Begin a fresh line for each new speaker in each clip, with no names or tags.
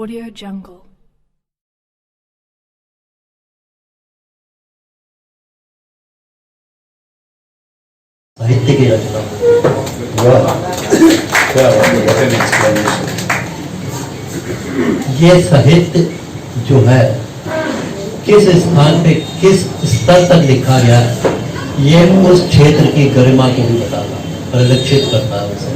Audio Jungle.
साहित्य की रचना। ये साहित्य जो है किस स्थान पे किस स्तर तक लिखा गया है, ये उस क्षेत्र की गरिमा को भी बताता, परिलक्षित करता है उसे।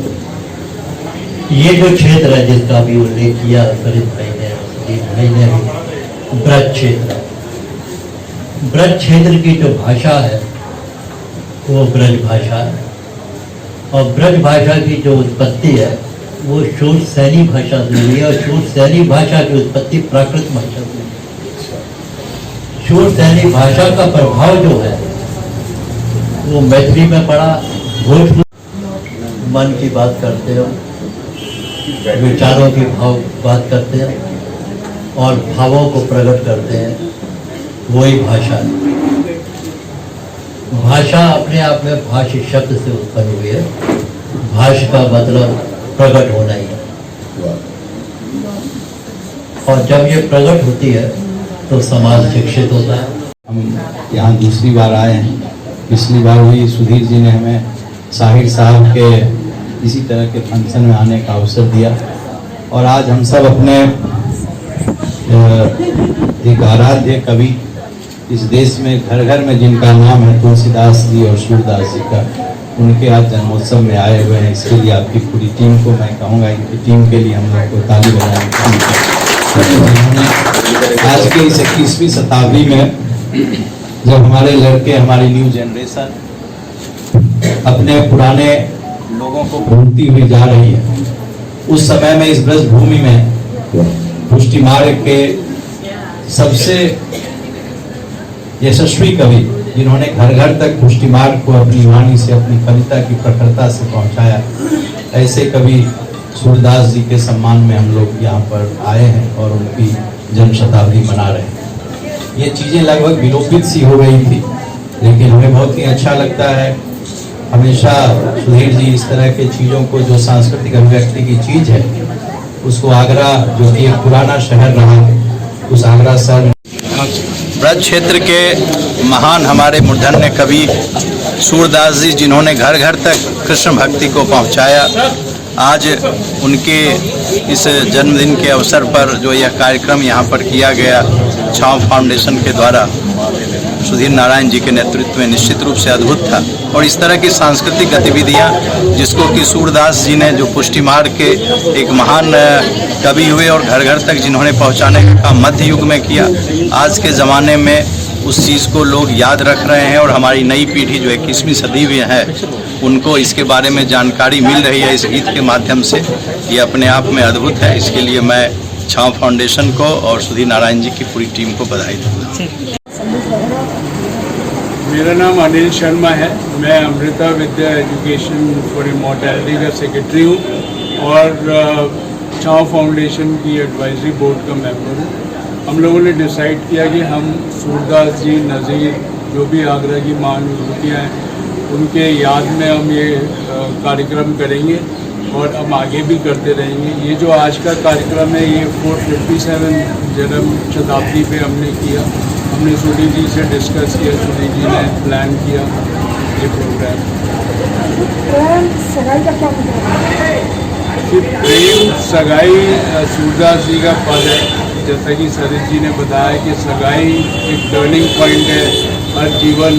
ये जो क्षेत्र है जिसका भी उल्लेख किया फरीद भाई ने, सुदीप भाई ने भी, ब्रज क्षेत्र। ब्रज क्षेत्र की जो भाषा है वो ब्रज भाषा है, और ब्रज भाषा की जो उत्पत्ति है वो शूर सैनी भाषा से हुई है, और शूर सैनी भाषा की उत्पत्ति प्राकृत भाषा से हुई है। शूर सैनी भाषा का प्रभाव जो है वो मैथिली में पड़ा। भोजपुरी मन की बात करते हो, विचारों की बात करते हैं और भावों को प्रकट करते हैं, वही भाषा है। भाषा अपने आप में भाष्य शब्द से उत्पन्न हुई है। भाष्य का मतलब प्रकट होना ही है, और जब ये प्रकट होती है तो समाज शिक्षित होता है।
हम यहाँ दूसरी बार आए हैं। पिछली बार हुई सुधीर जी ने हमें साहिर साहब के इसी तरह के फंक्शन में आने का अवसर दिया, और आज हम सब अपने एक आराध्य कवि इस देश में घर घर में जिनका नाम है तुलसीदास जी और सूरदास जी का, उनके आज जन्मोत्सव में आए हुए हैं। इसके लिए आपकी पूरी टीम को मैं कहूँगा, इनकी टीम के लिए हम लोग को ताली बजाने की। आज के इस 21वीं शताब्दी में जब हमारे लड़के, हमारी न्यू जनरेशन अपने पुराने लोगों को भूलती हुई जा रही है, उस समय में इस ब्रज भूमि में पुष्टि मार्ग के सबसे यशस्वी कवि, जिन्होंने घर घर तक पुष्टि मार्ग को अपनी वाणी से, अपनी कविता की प्रखरता से पहुंचाया, ऐसे कवि सूरदास जी के सम्मान में हम लोग यहाँ पर आए हैं और उनकी जन्म शताब्दी मना रहे हैं। ये चीजें लगभग विलोपित सी हो गई थी, लेकिन हमें बहुत ही अच्छा लगता है। हमेशा सुधीर जी इस तरह के चीजों को, जो सांस्कृतिक अभिव्यक्ति की चीज है, उसको आगरा, जो कि एक पुराना शहर रहा, उस आगरा शहर
ब्रज क्षेत्र के महान हमारे मूर्धन्य कवि सूरदास जी, जिन्होंने घर घर तक कृष्ण भक्ति को पहुंचाया, आज उनके इस जन्मदिन के अवसर पर जो यह कार्यक्रम यहाँ पर किया गया छाव फाउंडेशन के द्वारा सुधीर नारायण जी के नेतृत्व में, निश्चित रूप से अद्भुत था। और इस तरह की सांस्कृतिक गतिविधियाँ, जिसको कि सूरदास जी ने, जो पुष्टि मार्ग के एक महान कवि हुए और घर घर तक जिन्होंने पहुँचाने का काम मध्य युग में किया, आज के ज़माने में उस चीज़ को लोग याद रख रहे हैं, और हमारी नई पीढ़ी जो 21वीं सदी में है, उनको इसके बारे में जानकारी मिल रही है इस गीत के माध्यम से। ये अपने आप में अद्भुत है। इसके लिए मैं छाव फाउंडेशन को और सुधीर नारायण जी की पूरी टीम को बधाई दूँगा।
मेरा नाम अनिल शर्मा है। मैं अमृता विद्या एजुकेशन फॉर इमॉर्टैलिटी का सेक्रेटरी हूँ और छाव फाउंडेशन की एडवाइजरी बोर्ड का मेंबर हूँ। हम लोगों ने डिसाइड किया कि हम सूरदास जी, नज़ीर, जो भी आगरा की महान विभूतियाँ हैं, उनके याद में हम ये कार्यक्रम करेंगे और हम आगे भी करते रहेंगे। ये जो आज का कार्यक्रम है, ये 457 जन्म शताब्दी पे हमने किया। हमने सुधीर जी से डिस्कस किया, सुधीर जी ने प्लान किया ये प्रोग्राम। प्रेम सगाई सूरदास जी का पद है। जैसा कि सरित जी ने बताया कि सगाई एक टर्निंग पॉइंट है हर जीवन,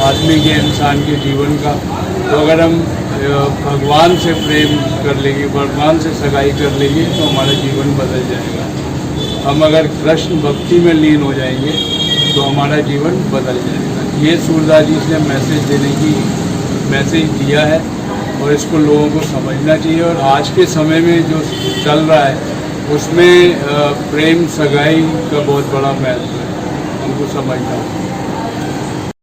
आदमी के, इंसान के जीवन का। तो अगर हम भगवान से प्रेम कर लेंगे, भगवान से सगाई कर लेंगे, तो हमारा जीवन बदल जाएगा। हम अगर कृष्ण भक्ति में लीन हो जाएंगे तो हमारा जीवन बदल जाएगा। ये सूरदास जी ने मैसेज दिया है और इसको लोगों को समझना चाहिए। और आज के समय में जो चल रहा है उसमें प्रेम सगाई का बहुत बड़ा महत्व है, हमको समझना।